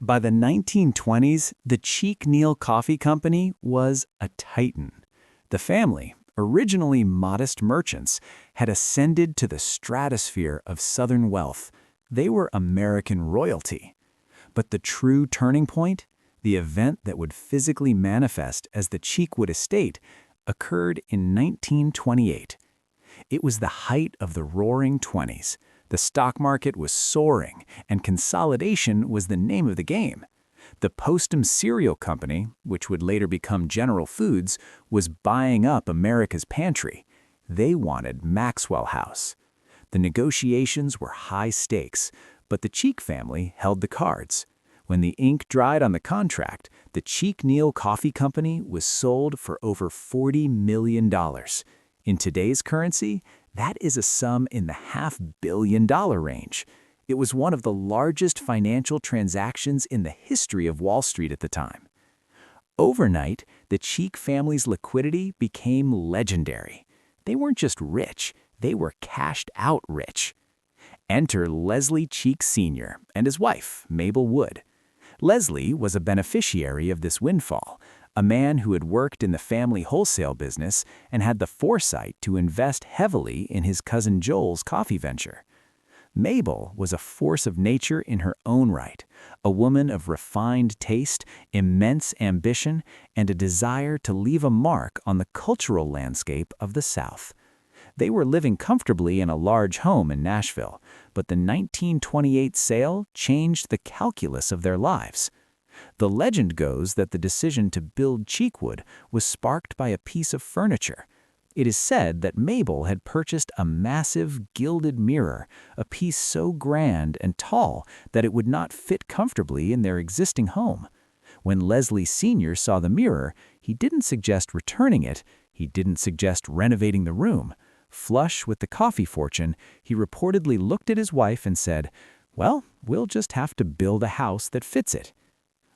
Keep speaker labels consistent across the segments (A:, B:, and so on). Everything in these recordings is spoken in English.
A: By the 1920s, the Cheek Coffee Company was a titan. The family, originally modest merchants, had ascended to the stratosphere of Southern wealth. They were American royalty. But the true turning point, the event that would physically manifest as the CHEEKWOOD Estate, occurred in 1928. It was the height of the Roaring Twenties. The stock market was soaring, and consolidation was the name of the game. The Postum Cereal Company, which would later become General Foods, was buying up America's pantry. They wanted Maxwell House. The negotiations were high stakes, but the Cheek family held the cards. When the ink dried on the contract, the Cheek Coffee Company was sold for over $40 million. In today's currency, that is a sum in the $500 million range. It was one of the largest financial transactions in the history of Wall Street at the time. Overnight, the Cheek family's liquidity became legendary. They weren't just rich, they were cashed out rich. Enter Leslie Cheek Sr. and his wife, Mabel Wood. Leslie was a beneficiary of this windfall, a man who had worked in the family wholesale business and had the foresight to invest heavily in his cousin Joel's coffee venture. Mabel was a force of nature in her own right, a woman of refined taste, immense ambition, and a desire to leave a mark on the cultural landscape of the South. They were living comfortably in a large home in Nashville, but the 1928 sale changed the calculus of their lives. The legend goes that the decision to build Cheekwood was sparked by a piece of furniture. It is said that Mabel had purchased a massive gilded mirror, a piece so grand and tall that it would not fit comfortably in their existing home. When Leslie Sr. saw the mirror, he didn't suggest returning it, he didn't suggest renovating the room. Flush with the coffee fortune, he reportedly looked at his wife and said, "Well, we'll just have to build a house that fits it."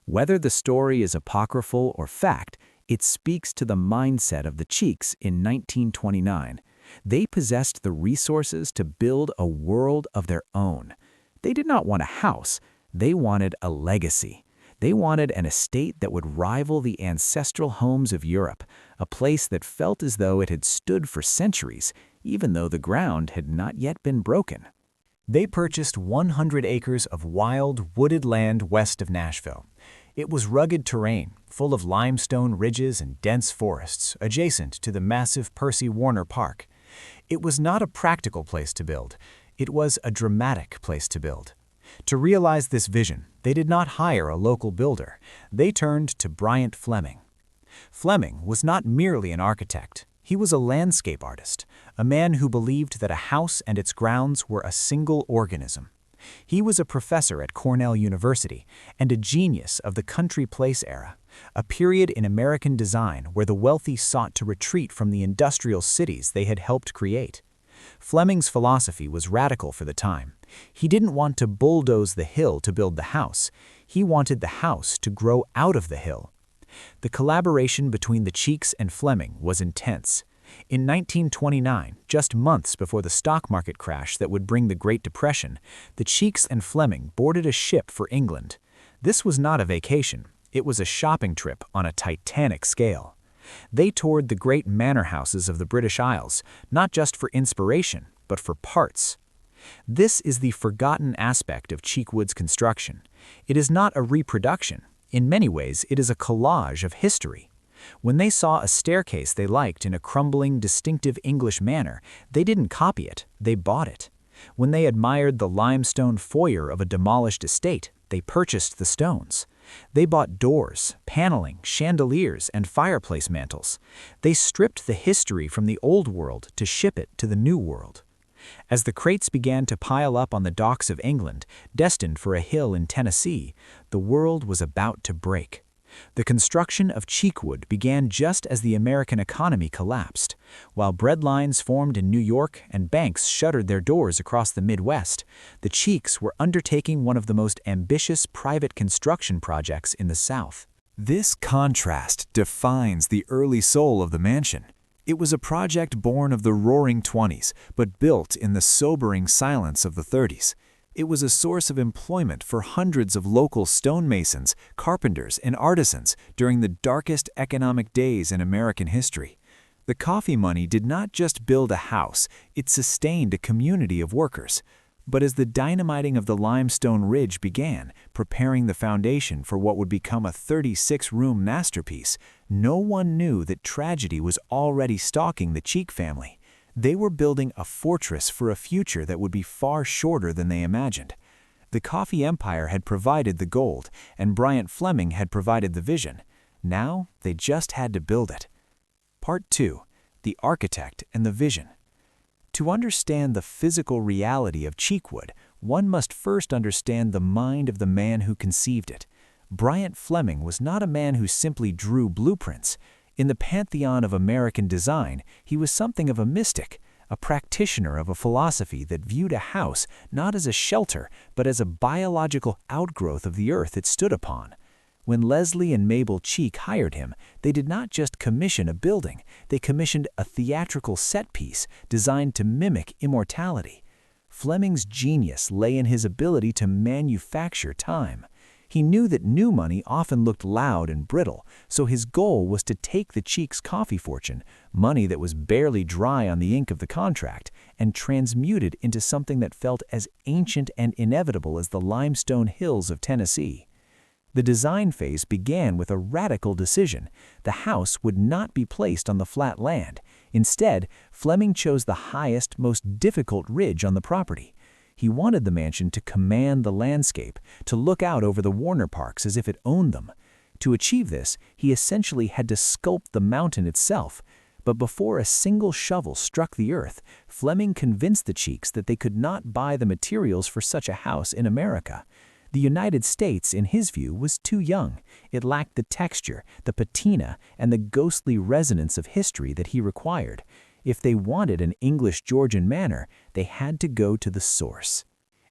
A: Whether the story is apocryphal or fact, it speaks to the mindset of the Cheeks in 1929. They possessed the resources to build a world of their own. They did not want a house, they wanted a legacy. They wanted an estate that would rival the ancestral homes of Europe, a place that felt as though it had stood for centuries, even though the ground had not yet been broken. They purchased 100 acres of wild, wooded land west of Nashville. It was rugged terrain, full of limestone ridges and dense forests, adjacent to the massive Percy Warner Park. It was not a practical place to build. It was a dramatic place to build. To realize this vision, they did not hire a local builder. They turned to Bryant Fleming. Fleming was not merely an architect. He was a landscape artist, a man who believed that a house and its grounds were a single organism. He was a professor at Cornell University and a genius of the country place era, a period in American design where the wealthy sought to retreat from the industrial cities they had helped create. Fleming's philosophy was radical for the time. He didn't want to bulldoze the hill to build the house. He wanted the house to grow out of the hill. The collaboration between the Cheeks and Fleming was intense. In 1929, just months before the stock market crash that would bring the Great Depression, the Cheeks and Fleming boarded a ship for England. This was not a vacation. It was a shopping trip on a titanic scale. They toured the great manor houses of the British Isles, not just for inspiration, but for parts. This is the forgotten aspect of Cheekwood's construction. It is not a reproduction. In many ways, it is a collage of history. When they saw a staircase they liked in a crumbling, distinctive English manor, they didn't copy it, they bought it. When they admired the limestone foyer of a demolished estate, they purchased the stones. They bought doors, paneling, chandeliers, and fireplace mantels. They stripped the history from the old world to ship it to the new world. As the crates began to pile up on the docks of England, destined for a hill in Tennessee, the world was about to break. The construction of Cheekwood began just as the American economy collapsed. While bread lines formed in New York and banks shuttered their doors across the Midwest, the Cheeks were undertaking one of the most ambitious private construction projects in the South. This contrast defines the early soul of the mansion. It was a project born of the Roaring Twenties, but built in the sobering silence of the 30s. It was a source of employment for hundreds of local stonemasons, carpenters, and artisans during the darkest economic days in American history. The coffee money did not just build a house, it sustained a community of workers. But as the dynamiting of the limestone ridge began, preparing the foundation for what would become a 36-room masterpiece, no one knew that tragedy was already stalking the Cheek family. They were building a fortress for a future that would be far shorter than they imagined. The coffee empire had provided the gold, and Bryant Fleming had provided the vision. Now they just had to build it. Part 2. The Architect and the Vision. To understand the physical reality of Cheekwood, one must first understand the mind of the man who conceived it. Bryant Fleming was not a man who simply drew blueprints. In the pantheon of American design, he was something of a mystic, a practitioner of a philosophy that viewed a house not as a shelter, but as a biological outgrowth of the earth it stood upon. When Leslie and Mabel Cheek hired him, they did not just commission a building, they commissioned a theatrical set piece designed to mimic immortality. Fleming's genius lay in his ability to manufacture time. He knew that new money often looked loud and brittle, so his goal was to take the Cheek's coffee fortune, money that was barely dry on the ink of the contract, and transmute it into something that felt as ancient and inevitable as the limestone hills of Tennessee. The design phase began with a radical decision. The house would not be placed on the flat land. Instead, Fleming chose the highest, most difficult ridge on the property. He wanted the mansion to command the landscape, to look out over the Warner Parks as if it owned them. To achieve this, he essentially had to sculpt the mountain itself. But before a single shovel struck the earth, Fleming convinced the Cheeks that they could not buy the materials for such a house in America. The United States, in his view, was too young. It lacked the texture, the patina, and the ghostly resonance of history that he required. If they wanted an English-Georgian manor, they had to go to the source.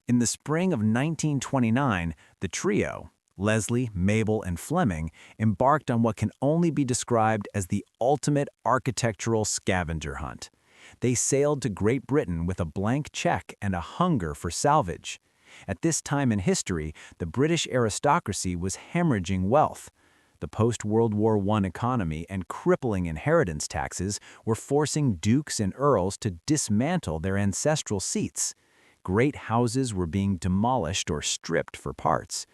A: In the spring of 1929, the trio, Leslie, Mabel, and Fleming, embarked on what can only be described as the ultimate architectural scavenger hunt. They sailed to Great Britain with a blank check and a hunger for salvage. At this time in history, the British aristocracy was hemorrhaging wealth. The post-World War I economy and crippling inheritance taxes were forcing dukes and earls to dismantle their ancestral seats. Great houses were being demolished or stripped for parts.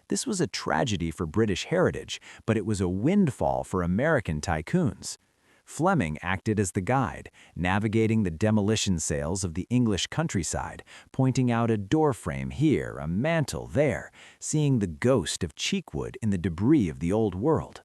A: This was a tragedy for British heritage, but it was a windfall for American tycoons. Fleming acted as the guide, navigating the demolition sales of the English countryside, pointing out a doorframe here, a mantel there, seeing the ghost of Cheekwood in the debris of the old world.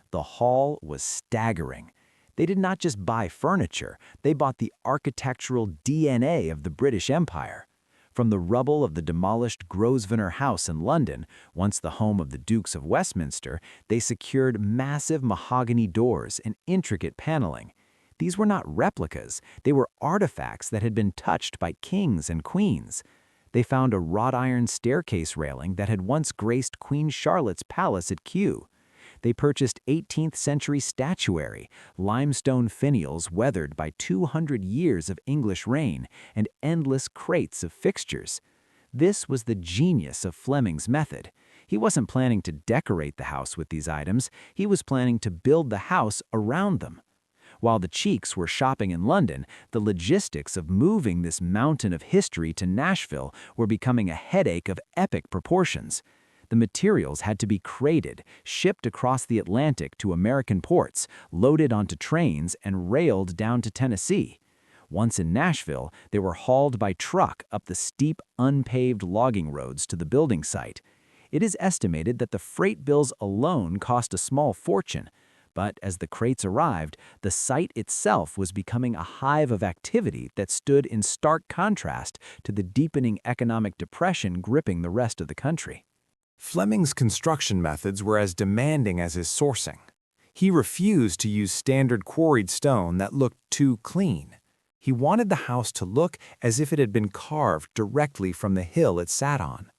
A: The haul was staggering. They did not just buy furniture, they bought the architectural DNA of the British Empire. From the rubble of the demolished Grosvenor House in London, once the home of the Dukes of Westminster, they secured massive mahogany doors and intricate paneling. These were not replicas, they were artifacts that had been touched by kings and queens. They found a wrought iron staircase railing that had once graced Queen Charlotte's palace at Kew. They purchased 18th-century statuary, limestone finials weathered by 200 years of English rain, and endless crates of fixtures. This was the genius of Fleming's method. He wasn't planning to decorate the house with these items, he was planning to build the house around them. While the Cheeks were shopping in London, the logistics of moving this mountain of history to Nashville were becoming a headache of epic proportions. The materials had to be crated, shipped across the Atlantic to American ports, loaded onto trains, and railed down to Tennessee. Once in Nashville, they were hauled by truck up the steep, unpaved logging roads to the building site. It is estimated that the freight bills alone cost a small fortune, but as the crates arrived, the site itself was becoming a hive of activity that stood in stark contrast to the deepening economic depression gripping the rest of the country. Fleming's construction methods were as demanding as his sourcing. He refused to use standard quarried stone that looked too clean. He wanted the house to look as if it had been carved directly from the hill it sat on.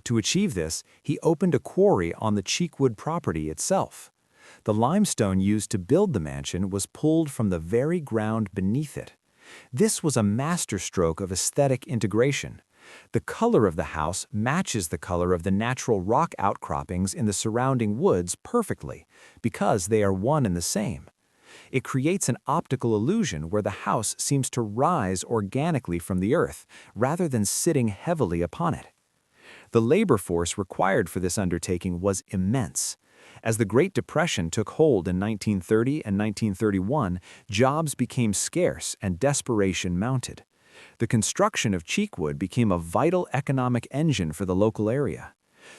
A: To achieve this, he opened a quarry on the Cheekwood property itself. The limestone used to build the mansion was pulled from the very ground beneath it. This was a masterstroke of aesthetic integration. The color of the house matches the color of the natural rock outcroppings in the surrounding woods perfectly, because they are one and the same. It creates an optical illusion where the house seems to rise organically from the earth, rather than sitting heavily upon it. The labor force required for this undertaking was immense. As the Great Depression took hold in 1930 and 1931, jobs became scarce and desperation mounted. The construction of Cheekwood became a vital economic engine for the local area.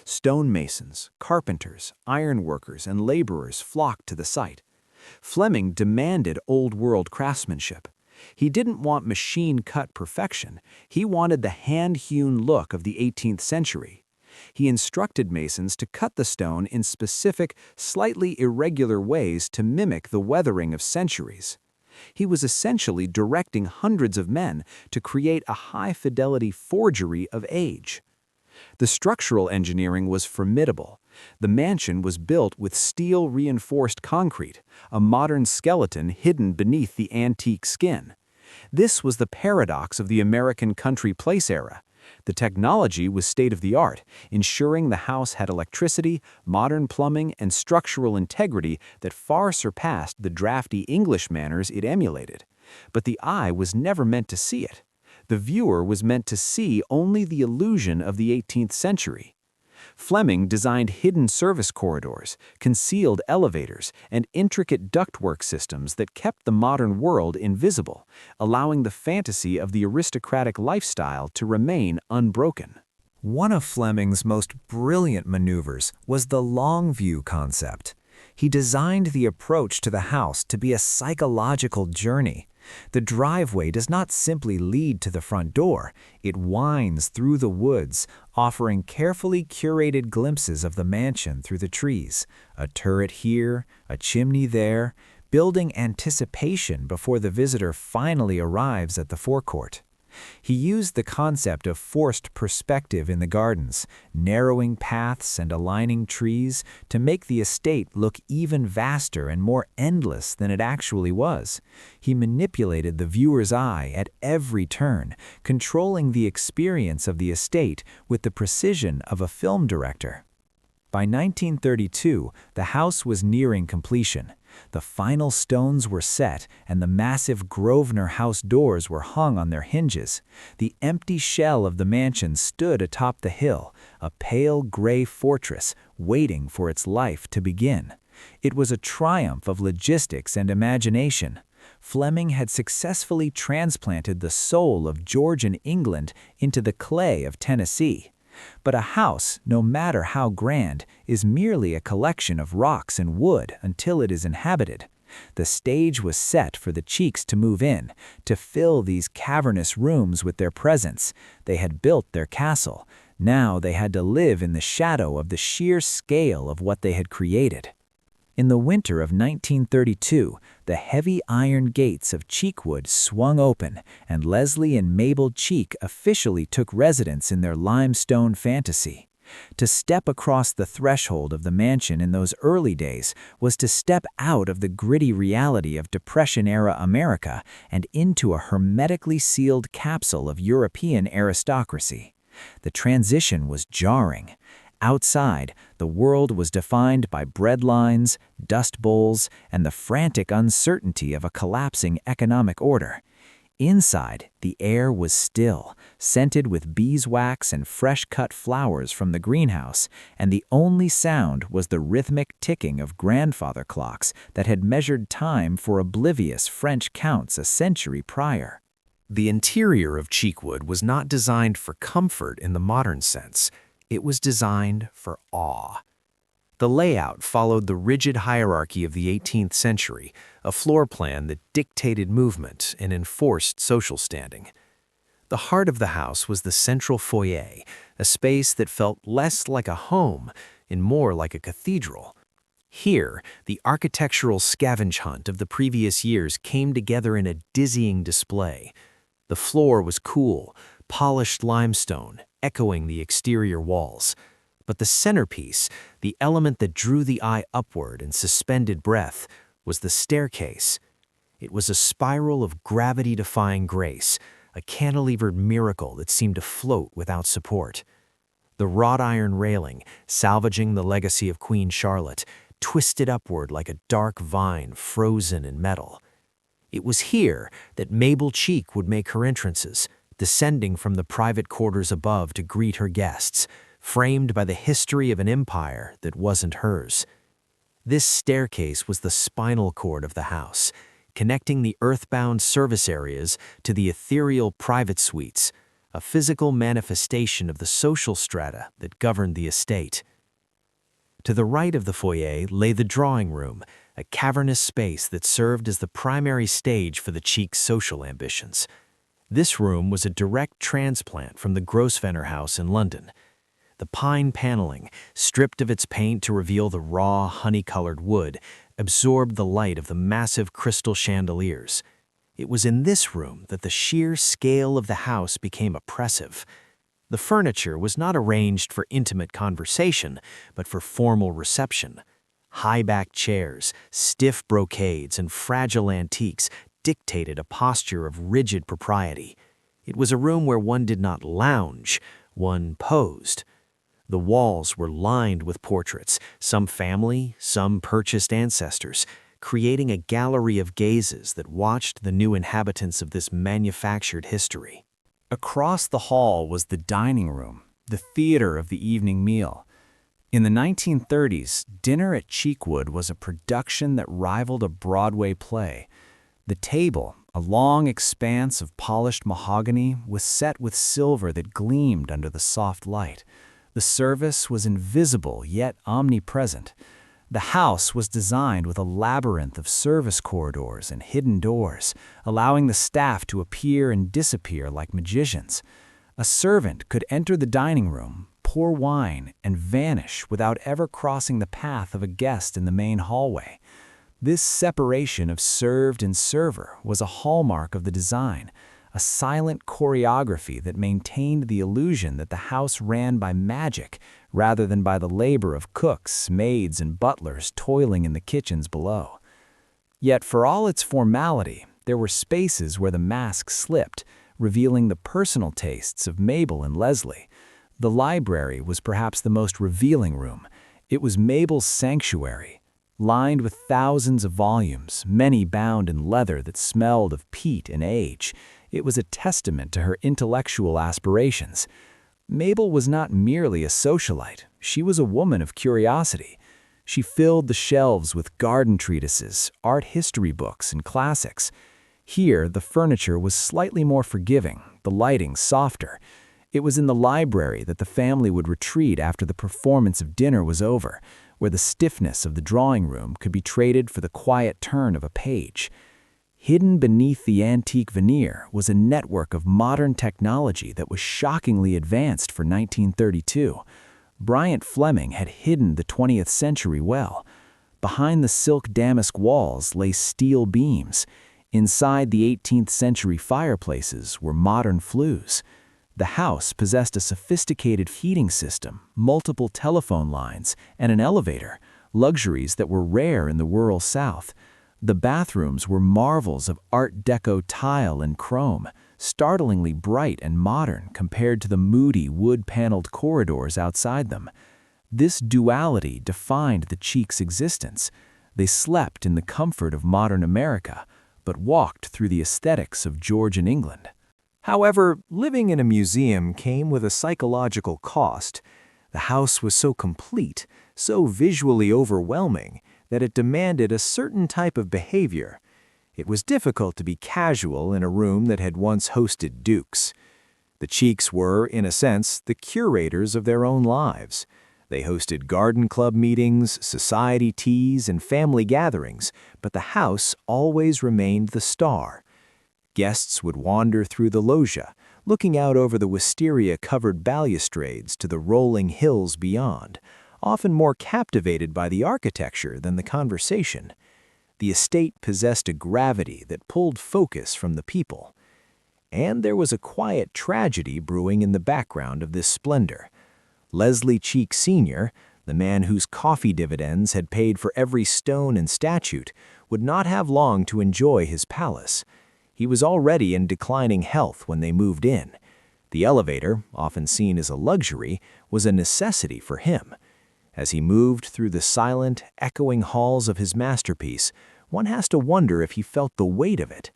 A: Stonemasons, carpenters, ironworkers, and laborers flocked to the site. Fleming demanded old-world craftsmanship. He didn't want machine-cut perfection. He wanted the hand-hewn look of the 18th century. He instructed masons to cut the stone in specific, slightly irregular ways to mimic the weathering of centuries. He was essentially directing hundreds of men to create a high-fidelity forgery of age. The structural engineering was formidable. The mansion was built with steel-reinforced concrete, a modern skeleton hidden beneath the antique skin. This was the paradox of the American country place era. The technology was state-of-the-art, ensuring the house had electricity, modern plumbing, and structural integrity that far surpassed the drafty English manors it emulated. But the eye was never meant to see it. The viewer was meant to see only the illusion of the 18th century. Fleming designed hidden service corridors, concealed elevators, and intricate ductwork systems that kept the modern world invisible, allowing the fantasy of the aristocratic lifestyle to remain unbroken.
B: One of Fleming's most brilliant maneuvers was the long view concept. He designed the approach to the house to be a psychological journey. The driveway does not simply lead to the front door, it winds through the woods, offering carefully curated glimpses of the mansion through the trees, a turret here, a chimney there, building anticipation before the visitor finally arrives at the forecourt. He used the concept of forced perspective in the gardens, narrowing paths and aligning trees to make the estate look even vaster and more endless than it actually was. He manipulated the viewer's eye at every turn, controlling the experience of the estate with the precision of a film director. By 1932, the house was nearing completion. The final stones were set, and the massive Grosvenor house doors were hung on their hinges. The empty shell of the mansion stood atop the hill, a pale gray fortress waiting for its life to begin. It was a triumph of logistics and imagination. Fleming had successfully transplanted the soul of Georgian England into the clay of Tennessee. But a house, no matter how grand, is merely a collection of rocks and wood until it is inhabited. The stage was set for the Cheeks to move in, to fill these cavernous rooms with their presence. They had built their castle. Now they had to live in the shadow of the sheer scale of what they had created. In the winter of 1932, the heavy iron gates of Cheekwood swung open, and Leslie and Mabel Cheek officially took residence in their limestone fantasy. To step across the threshold of the mansion in those early days was to step out of the gritty reality of Depression-era America and into a hermetically sealed capsule of European aristocracy. The transition was jarring. Outside, the world was defined by bread lines, dust bowls, and the frantic uncertainty of a collapsing economic order. Inside, the air was still, scented with beeswax and fresh-cut flowers from the greenhouse, and the only sound was the rhythmic ticking of grandfather clocks that had measured time for oblivious French counts a century prior.
C: The interior of Cheekwood was not designed for comfort in the modern sense. It was designed for awe. The layout followed the rigid hierarchy of the 18th century, a floor plan that dictated movement and enforced social standing. The heart of the house was the central foyer, a space that felt less like a home and more like a cathedral. Here, the architectural scavenge hunt of the previous years came together in a dizzying display. The floor was cool, polished limestone, echoing the exterior walls. But the centerpiece, the element that drew the eye upward and suspended breath, was the staircase. It was a spiral of gravity-defying grace, a cantilevered miracle that seemed to float without support. The wrought iron railing, salvaging the legacy of Queen Charlotte, twisted upward like a dark vine frozen in metal. It was here that Mabel Cheek would make her entrances, descending from the private quarters above to greet her guests, framed by the history of an empire that wasn't hers. This staircase was the spinal cord of the house, connecting the earthbound service areas to the ethereal private suites, a physical manifestation of the social strata that governed the estate. To the right of the foyer lay the drawing room, a cavernous space that served as the primary stage for the Cheek's social ambitions. This room was a direct transplant from the Grosvenor House in London. The pine paneling, stripped of its paint to reveal the raw, honey-colored wood, absorbed the light of the massive crystal chandeliers. It was in this room that the sheer scale of the house became oppressive. The furniture was not arranged for intimate conversation, but for formal reception. High-backed chairs, stiff brocades, and fragile antiques dictated a posture of rigid propriety. It was a room where one did not lounge, one posed. The walls were lined with portraits, some family, some purchased ancestors, creating a gallery of gazes that watched the new inhabitants of this manufactured history.
A: Across the hall was the dining room, the theater of the evening meal. In the 1930s, dinner at Cheekwood was a production that rivaled a Broadway play. The table, a long expanse of polished mahogany, was set with silver that gleamed under the soft light. The service was invisible yet omnipresent. The house was designed with a labyrinth of service corridors and hidden doors, allowing the staff to appear and disappear like magicians. A servant could enter the dining room, pour wine, and vanish without ever crossing the path of a guest in the main hallway. This separation of served and server was a hallmark of the design, a silent choreography that maintained the illusion that the house ran by magic rather than by the labor of cooks, maids, and butlers toiling in the kitchens below. Yet for all its formality, there were spaces where the mask slipped, revealing the personal tastes of Mabel and Leslie. The library was perhaps the most revealing room. It was Mabel's sanctuary, lined with thousands of volumes, many bound in leather that smelled of peat and age. It was a testament to her intellectual aspirations. Mabel was not merely a socialite. She was a woman of curiosity. She filled the shelves with garden treatises, art history books, and classics. Here, the furniture was slightly more forgiving, the lighting softer. It was in the library that the family would retreat after the performance of dinner was over, where the stiffness of the drawing room could be traded for the quiet turn of a page. Hidden beneath the antique veneer was a network of modern technology that was shockingly advanced for 1932. Bryant Fleming had hidden the 20th century well. Behind the silk damask walls lay steel beams. Inside the 18th century fireplaces were modern flues. The house possessed a sophisticated heating system, multiple telephone lines, and an elevator, luxuries that were rare in the rural South. The bathrooms were marvels of Art Deco tile and chrome, startlingly bright and modern compared to the moody wood-paneled corridors outside them. This duality defined the Cheeks' existence. They slept in the comfort of modern America, but walked through the aesthetics of Georgian England.
B: However, living in a museum came with a psychological cost. The house was so complete, so visually overwhelming, that it demanded a certain type of behavior. It was difficult to be casual in a room that had once hosted dukes. The Cheeks were, in a sense, the curators of their own lives. They hosted garden club meetings, society teas, and family gatherings, but the house always remained the star. Guests would wander through the loggia, looking out over the wisteria-covered balustrades to the rolling hills beyond, often more captivated by the architecture than the conversation. The estate possessed a gravity that pulled focus from the people. And there was a quiet tragedy brewing in the background of this splendor. Leslie Cheek Sr., the man whose coffee dividends had paid for every stone and statue, would not have long to enjoy his palace. He was already in declining health when they moved in. The elevator, often seen as a luxury, was a necessity for him. As he moved through the silent, echoing halls of his masterpiece, one has to wonder if he felt the weight of it.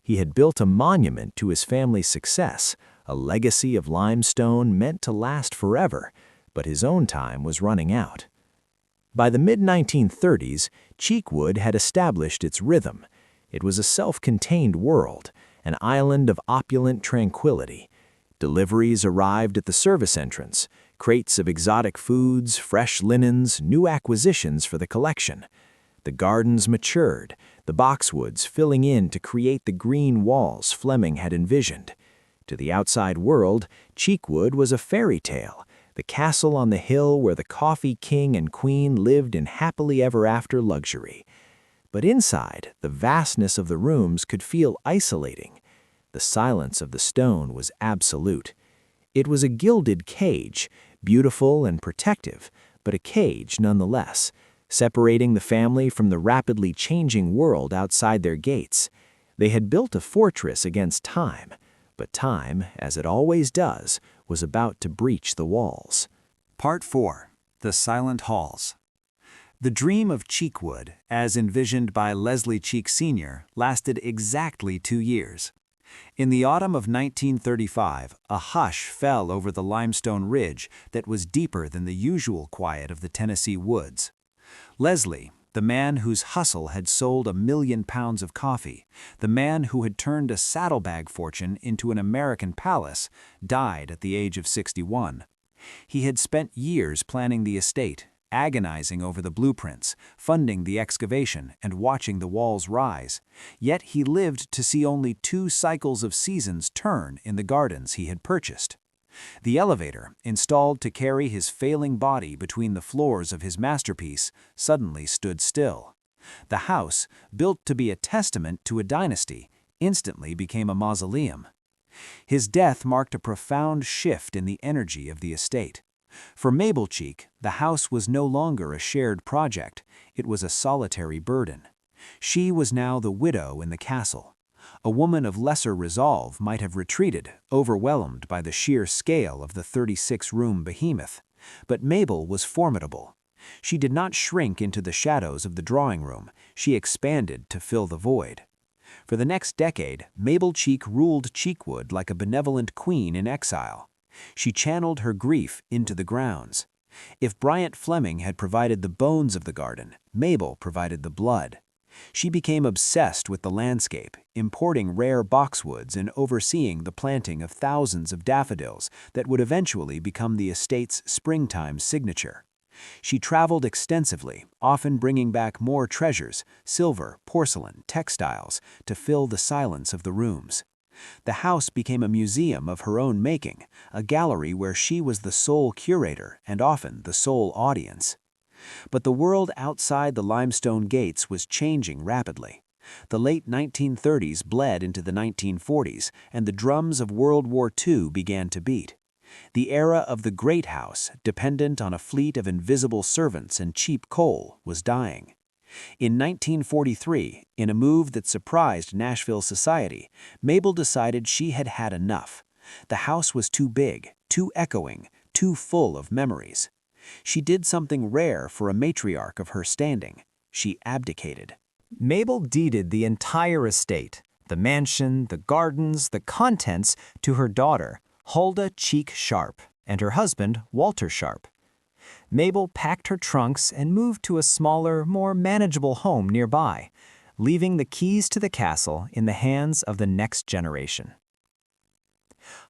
B: He had built a monument to his family's success, a legacy of limestone meant to last forever, but his own time was running out. By the mid-1930s, Cheekwood had established its rhythm. It was a self-contained world, an island of opulent tranquility. Deliveries arrived at the service entrance, crates of exotic foods, fresh linens, new acquisitions for the collection. The gardens matured, the boxwoods filling in to create the green walls Fleming had envisioned. To the outside world, Cheekwood was a fairy tale, the castle on the hill where the coffee king and queen lived in happily ever after luxury. But inside, the vastness of the rooms could feel isolating. The silence of the stone was absolute. It was a gilded cage, beautiful and protective, but a cage nonetheless, separating the family from the rapidly changing world outside their gates. They had built a fortress against time, but time, as it always does, was about to breach the walls.
A: Part 4. The Silent Halls. The dream of Cheekwood, as envisioned by Leslie Cheek Sr., lasted exactly 2 years. In the autumn of 1935, a hush fell over the limestone ridge that was deeper than the usual quiet of the Tennessee woods. Leslie, the man whose hustle had sold 1 million pounds of coffee, the man who had turned a saddlebag fortune into an American palace, died at the age of 61. He had spent years planning the estate, agonizing over the blueprints, funding the excavation, and watching the walls rise. Yet he lived to see only 2 cycles of seasons turn in the gardens he had purchased. The elevator, installed to carry his failing body between the floors of his masterpiece, suddenly stood still. The house, built to be a testament to a dynasty, instantly became a mausoleum. His death marked a profound shift in the energy of the estate. For Mabel Cheek, the house was no longer a shared project, it was a solitary burden. She was now the widow in the castle. A woman of lesser resolve might have retreated, overwhelmed by the sheer scale of the 36-room behemoth. But Mabel was formidable. She did not shrink into the shadows of the drawing room, she expanded to fill the void. For the next decade, Mabel Cheek ruled Cheekwood like a benevolent queen in exile. She channeled her grief into the grounds. If Bryant Fleming had provided the bones of the garden, Mabel provided the blood. She became obsessed with the landscape, importing rare boxwoods and overseeing the planting of thousands of daffodils that would eventually become the estate's springtime signature. She traveled extensively, often bringing back more treasures, silver, porcelain, textiles, to fill the silence of the rooms. The house became a museum of her own making, a gallery where she was the sole curator and often the sole audience. But the world outside the limestone gates was changing rapidly. The late 1930s bled into the 1940s, and the drums of World War II began to beat. The era of the great house, dependent on a fleet of invisible servants and cheap coal, was dying. In 1943, in a move that surprised Nashville society, Mabel decided she had had enough. The house was too big, too echoing, too full of memories. She did something rare for a matriarch of her standing. She abdicated.
B: Mabel deeded the entire estate, the mansion, the gardens, the contents, to her daughter, Huldah Cheek Sharp, and her husband, Walter Sharp. Mabel packed her trunks and moved to a smaller, more manageable home nearby, leaving the keys to the castle in the hands of the next generation.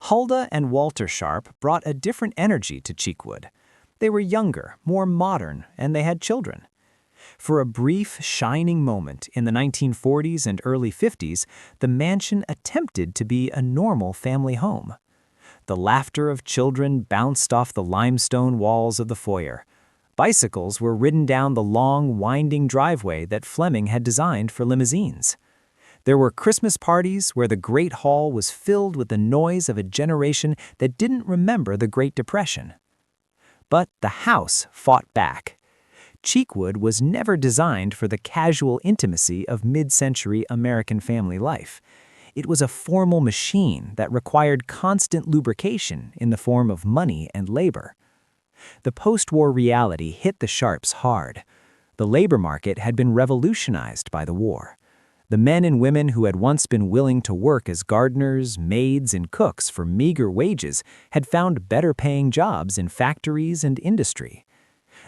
B: Huldah and Walter Sharp brought a different energy to Cheekwood. They were younger, more modern, and they had children. For a brief, shining moment in the 1940s and early 50s, the mansion attempted to be a normal family home. The laughter of children bounced off the limestone walls of the foyer. Bicycles were ridden down the long, winding driveway that Fleming had designed for limousines. There were Christmas parties where the Great Hall was filled with the noise of a generation that didn't remember the Great Depression. But the house fought back. Cheekwood was never designed for the casual intimacy of mid-century American family life. It was a formal machine that required constant lubrication in the form of money and labor. The post-war reality hit the Sharps hard. The labor market had been revolutionized by the war. The men and women who had once been willing to work as gardeners, maids, and cooks for meager wages had found better-paying jobs in factories and industry.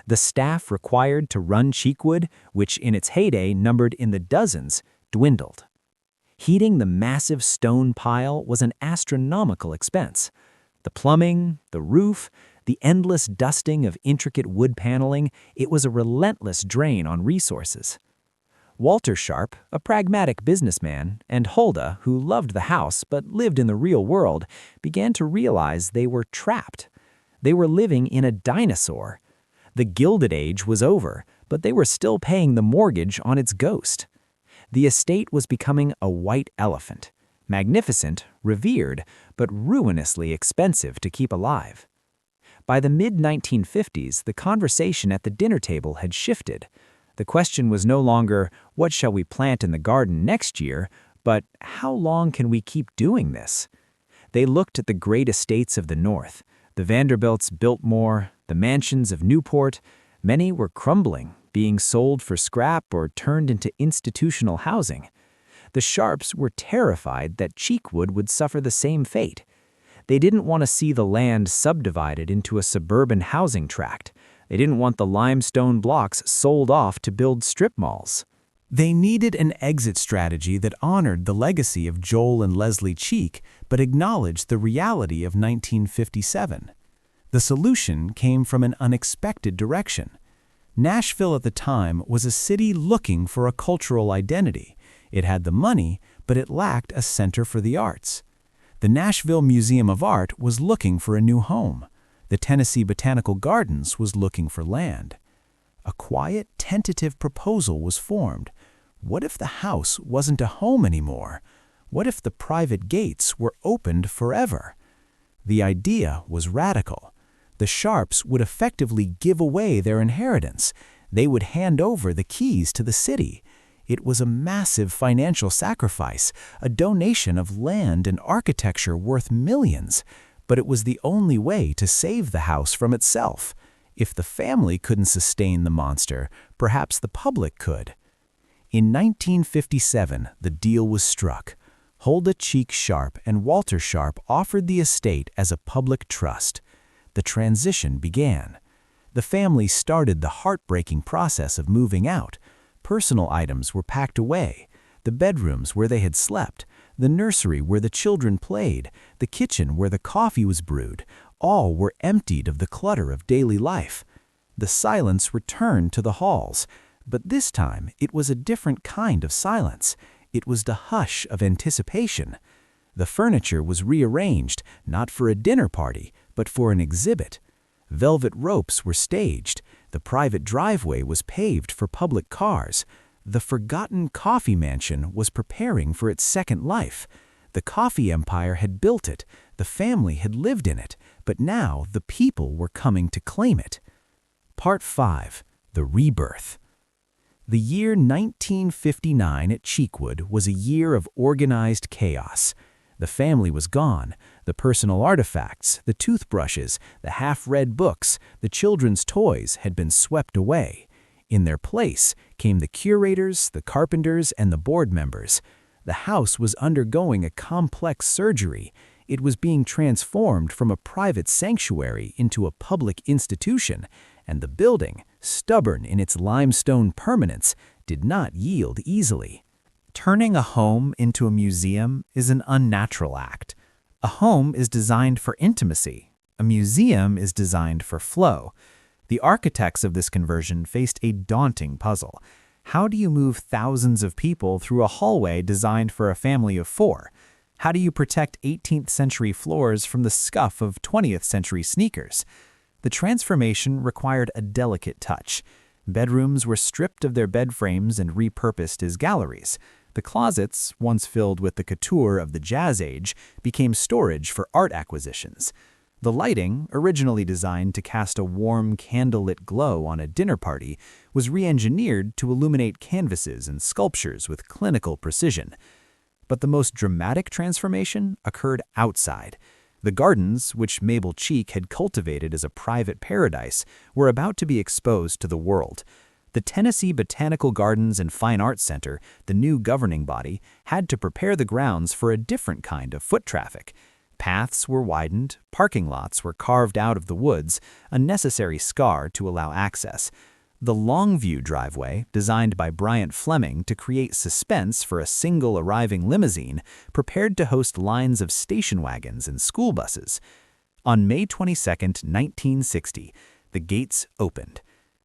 B: The staff required to run Cheekwood, which in its heyday numbered in the dozens, dwindled. Heating the massive stone pile was an astronomical expense. The plumbing, the roof, the endless dusting of intricate wood paneling, it was a relentless drain on resources. Walter Sharp, a pragmatic businessman, and Huldah, who loved the house but lived in the real world, began to realize they were trapped. They were living in a dinosaur. The Gilded Age was over, but they were still paying the mortgage on its ghost. The estate was becoming a white elephant, magnificent, revered, but ruinously expensive to keep alive. By the mid-1950s, the conversation at the dinner table had shifted. The question was no longer, what shall we plant in the garden next year, but how long can we keep doing this? They looked at the great estates of the North, the Vanderbilts Biltmore, the mansions of Newport. Many were crumbling, being sold for scrap or turned into institutional housing. The Sharps were terrified that Cheekwood would suffer the same fate. They didn't want to see the land subdivided into a suburban housing tract. They didn't want the limestone blocks sold off to build strip malls.
A: They needed an exit strategy that honored the legacy of Joel and Leslie Cheek but acknowledged the reality of 1957. The solution came from an unexpected direction. Nashville at the time was a city looking for a cultural identity. It had the money, but it lacked a center for the arts. The Nashville Museum of Art was looking for a new home. The Tennessee Botanical Gardens was looking for land. A quiet, tentative proposal was formed. What if the house wasn't a home anymore? What if the private gates were opened forever? The idea was radical. The Sharps would effectively give away their inheritance. They would hand over the keys to the city. It was a massive financial sacrifice, a donation of land and architecture worth millions. But it was the only way to save the house from itself. If the family couldn't sustain the monster, perhaps the public could. In 1957, the deal was struck. Huldah Cheek Sharp and Walter Sharp offered the estate as a public trust. The transition began. The family started the heartbreaking process of moving out. Personal items were packed away. The bedrooms where they had slept, the nursery where the children played, the kitchen where the coffee was brewed, all were emptied of the clutter of daily life. The silence returned to the halls, but this time it was a different kind of silence. It was the hush of anticipation. The furniture was rearranged, not for a dinner party, but for an exhibit. Velvet ropes were staged. The private driveway was paved for public cars. The forgotten coffee mansion was preparing for its second life. The coffee empire had built it, the family had lived in it, but now the people were coming to claim it. Part 5. The Rebirth. The year 1959 at Cheekwood was a year of organized chaos. The family was gone. The personal artifacts, the toothbrushes, the half-read books, the children's toys had been swept away. In their place came the curators, the carpenters, and the board members. The house was undergoing a complex surgery. It was being transformed from a private sanctuary into a public institution, and the building, stubborn in its limestone permanence, did not yield easily. Turning a home into a museum is an unnatural act. A home is designed for intimacy. A museum is designed for flow. The architects of this conversion faced a daunting puzzle. How do you move thousands of people through a hallway designed for a family of 4? How do you protect 18th century floors from the scuff of 20th century sneakers? The transformation required a delicate touch. Bedrooms were stripped of their bed frames and repurposed as galleries. The closets, once filled with the couture of the Jazz Age, became storage for art acquisitions. The lighting, originally designed to cast a warm, candlelit glow on a dinner party, was re-engineered to illuminate canvases and sculptures with clinical precision.
B: But the most dramatic transformation occurred outside. The gardens, which Mabel Cheek had cultivated as a private paradise, were about to be exposed to the world. The Tennessee Botanical Gardens and Fine Arts Center, the new governing body, had to prepare the grounds for a different kind of foot traffic. Paths were widened, parking lots were carved out of the woods, a necessary scar to allow access. The Longview driveway, designed by Bryant Fleming to create suspense for a single arriving limousine, prepared to host lines of station wagons and school buses. On May 22, 1960, the gates opened.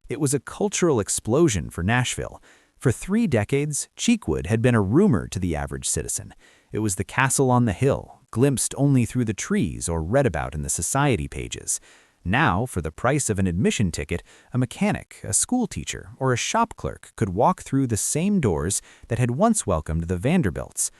B: It was a cultural explosion for Nashville. For 3 decades, Cheekwood had been a rumor to the average citizen. It was the castle on the hill, glimpsed only through the trees or read about in the society pages. Now, for the price of an admission ticket, a mechanic, a schoolteacher, or a shop clerk could walk through the same doors that had once welcomed the Vanderbilts.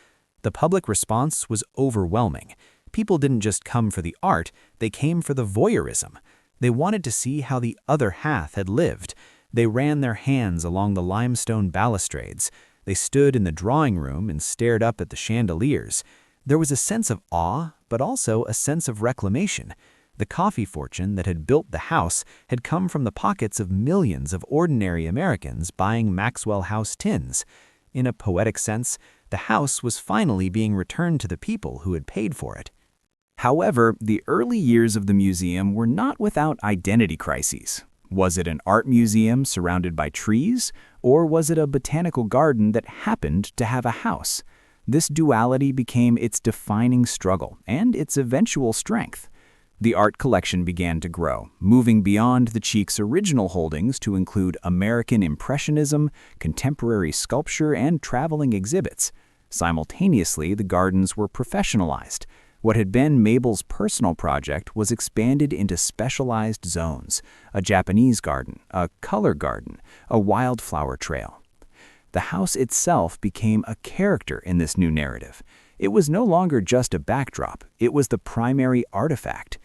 B: The public response was overwhelming. People didn't just come for the art, they came for the voyeurism. They wanted to see how the other half had lived. They ran their hands along the limestone balustrades. They stood in the drawing room and stared up at the chandeliers. There was a sense of awe, but also a sense of reclamation. The coffee fortune that had built the house had come from the pockets of millions of ordinary Americans buying Maxwell House tins. In a poetic sense, the house was finally being returned to the people who had paid for it.
A: However, the early years of the museum were not without identity crises. Was it an art museum surrounded by trees, or was it a botanical garden that happened to have a house? This duality became its defining struggle and its eventual strength. The art collection began to grow, moving beyond the Cheek's original holdings to include American Impressionism, contemporary sculpture, and traveling exhibits. Simultaneously, the gardens were professionalized. What had been Mabel's personal project was expanded into specialized zones: a Japanese garden, a color garden, a wildflower trail. The house itself became a character in this new narrative. It was no longer just a backdrop, it was the primary artifact.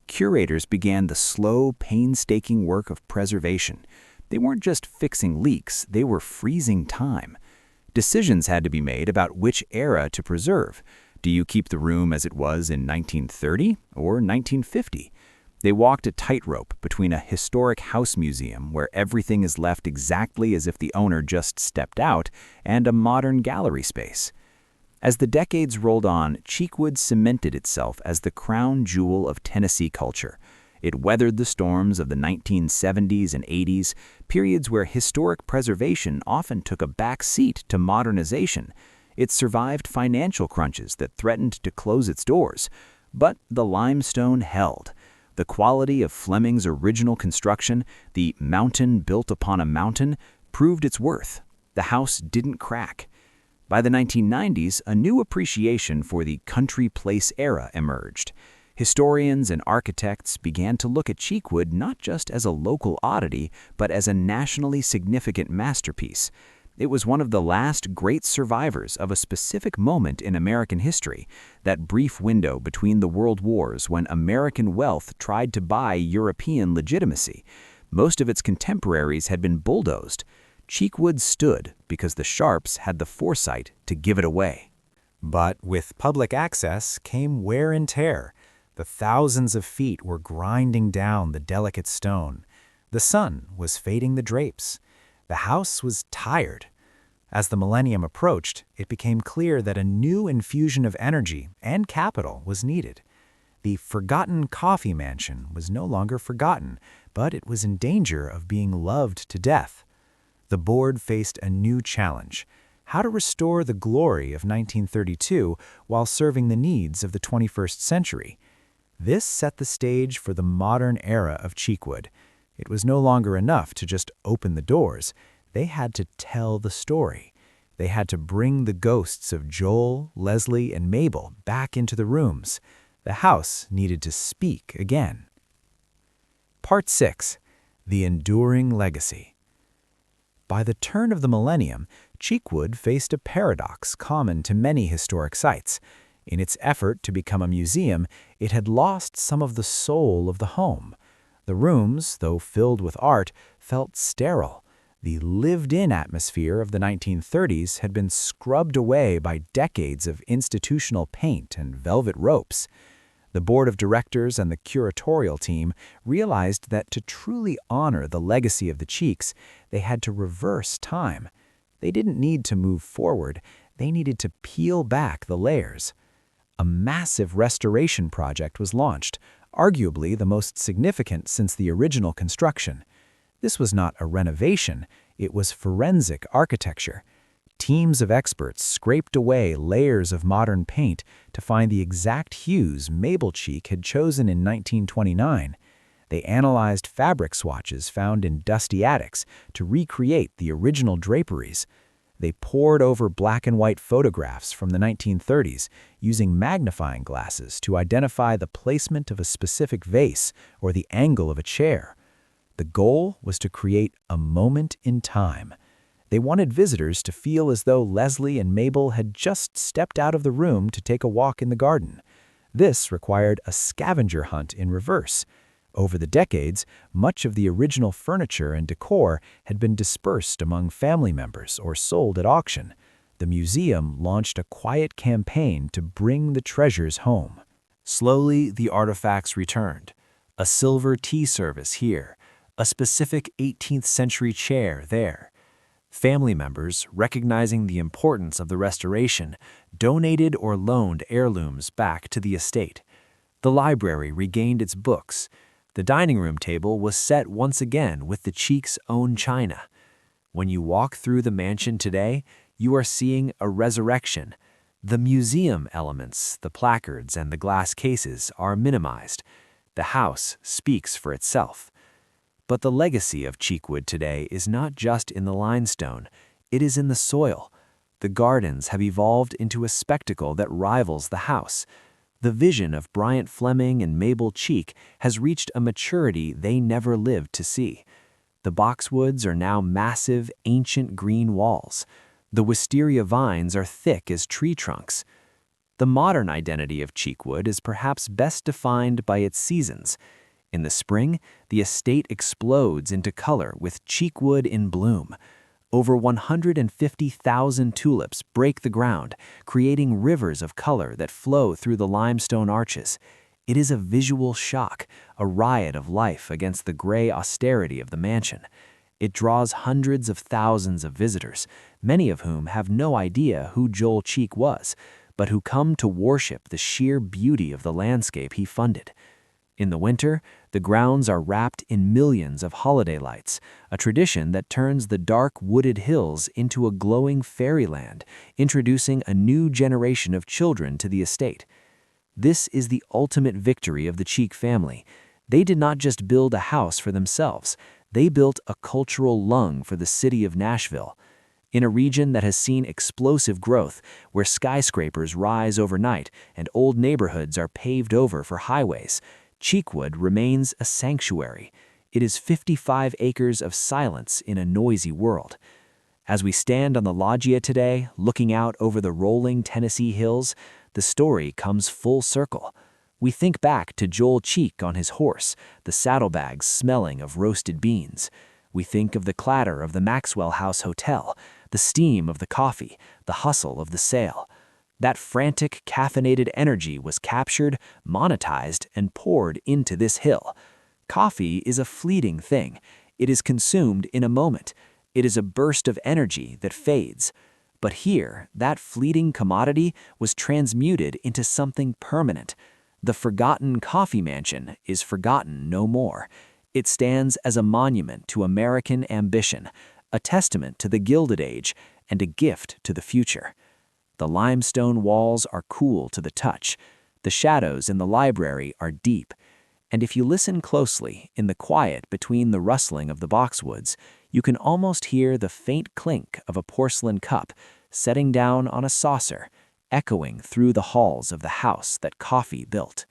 A: Curators began the slow, painstaking work of preservation. They weren't just fixing leaks, they were freezing time. Decisions had to be made about which era to preserve. Do you keep the room as it was in 1930 or 1950? They walked a tightrope between a historic house museum where everything is left exactly as if the owner just stepped out and a modern gallery space. As the decades rolled on, Cheekwood cemented itself as the crown jewel of Tennessee culture. It weathered the storms of the 1970s and 80s, periods where historic preservation often took a back seat to modernization. It survived financial crunches that threatened to close its doors. But the limestone held. The quality of Fleming's original construction, the mountain built upon a mountain, proved its worth. The house didn't crack. By the 1990s, a new appreciation for the country place era emerged. Historians and architects began to look at Cheekwood not just as a local oddity, but as a nationally significant masterpiece. It was one of the last great survivors of a specific moment in American history, that brief window between the world wars when American wealth tried to buy European legitimacy. Most of its contemporaries had been bulldozed. Cheekwood stood because the Sharps had the foresight to give it away.
B: But with public access came wear and tear. The thousands of feet were grinding down the delicate stone. The sun was fading the drapes. The house was tired. As the millennium approached, it became clear that a new infusion of energy and capital was needed. The forgotten coffee mansion was no longer forgotten, but it was in danger of being loved to death. The board faced a new challenge: how to restore the glory of 1932 while serving the needs of the 21st century. This set the stage for the modern era of Cheekwood. It was no longer enough to just open the doors. They had to tell the story. They had to bring the ghosts of Joel, Leslie, and Mabel back into the rooms. The house needed to speak again. Part 6. The Enduring Legacy. By the turn of the millennium, Cheekwood faced a paradox common to many historic sites. In its effort to become a museum, it had lost some of the soul of the home. The rooms, though filled with art, felt sterile.
A: The lived-in atmosphere of the 1930s had been scrubbed away by decades of institutional paint and velvet ropes. The board of directors and the curatorial team realized that to truly honor the legacy of the Cheeks, they had to reverse time. They didn't need to move forward, they needed to peel back the layers. A massive restoration project was launched, arguably the most significant since the original construction. This was not a renovation, it was forensic architecture. Teams of experts scraped away layers of modern paint to find the exact hues Mabel Cheek had chosen in 1929. They analyzed fabric swatches found in dusty attics to recreate the original draperies. They pored over black and white photographs from the 1930s using magnifying glasses to identify the placement of a specific vase or the angle of a chair. The goal was to create a moment in time. They wanted visitors to feel as though Leslie and Mabel had just stepped out of the room to take a walk in the garden. This required a scavenger hunt in reverse. Over the decades, much of the original furniture and decor had been dispersed among family members or sold at auction. The museum launched a quiet campaign to bring the treasures home.
C: Slowly, the artifacts returned. A silver tea service here, a specific 18th century chair there. Family members, recognizing the importance of the restoration, donated or loaned heirlooms back to the estate. The library regained its books. The dining room table was set once again with the Cheek's own china. When you walk through the mansion today, you are seeing a resurrection. The museum elements, the placards and the glass cases are minimized. The house speaks for itself. But the legacy of Cheekwood today is not just in the limestone, it is in the soil. The gardens have evolved into a spectacle that rivals the house. The vision of Bryant Fleming and Mabel Cheek has reached a maturity they never lived to see. The boxwoods are now massive, ancient green walls. The wisteria vines are thick as tree trunks. The modern identity of Cheekwood is perhaps best defined by its seasons. In the spring, the estate explodes into color with cheekwood in bloom. Over 150,000 tulips break the ground, creating rivers of color that flow through the limestone arches. It is a visual shock, a riot of life against the gray austerity of the mansion. It draws hundreds of thousands of visitors, many of whom have no idea who Joel Cheek was, but who come to worship the sheer beauty of the landscape he funded. In the winter, the grounds are wrapped in millions of holiday lights, a tradition that turns the dark wooded hills into a glowing fairyland, introducing a new generation of children to the estate. This is the ultimate victory of the Cheek family. They did not just build a house for themselves, they built a cultural lung for the city of Nashville. In a region that has seen explosive growth, where skyscrapers rise overnight and old neighborhoods are paved over for highways, Cheekwood remains a sanctuary. It is 55 acres of silence in a noisy world. As we stand on the loggia today, looking out over the rolling Tennessee hills, the story comes full circle. We think back to Joel Cheek on his horse, the saddlebags smelling of roasted beans. We think of the clatter of the Maxwell House Hotel, the steam of the coffee, the hustle of the sale. That frantic, caffeinated energy was captured, monetized, and poured into this hill. Coffee is a fleeting thing. It is consumed in a moment. It is a burst of energy that fades. But here, that fleeting commodity was transmuted into something permanent. The forgotten coffee mansion is forgotten no more. It stands as a monument to American ambition, a testament to the Gilded Age, and a gift to the future. The limestone walls are cool to the touch. The shadows in the library are deep. And if you listen closely, in the quiet between the rustling of the boxwoods, you can almost hear the faint clink of a porcelain cup setting down on a saucer, echoing through the halls of the house that coffee built.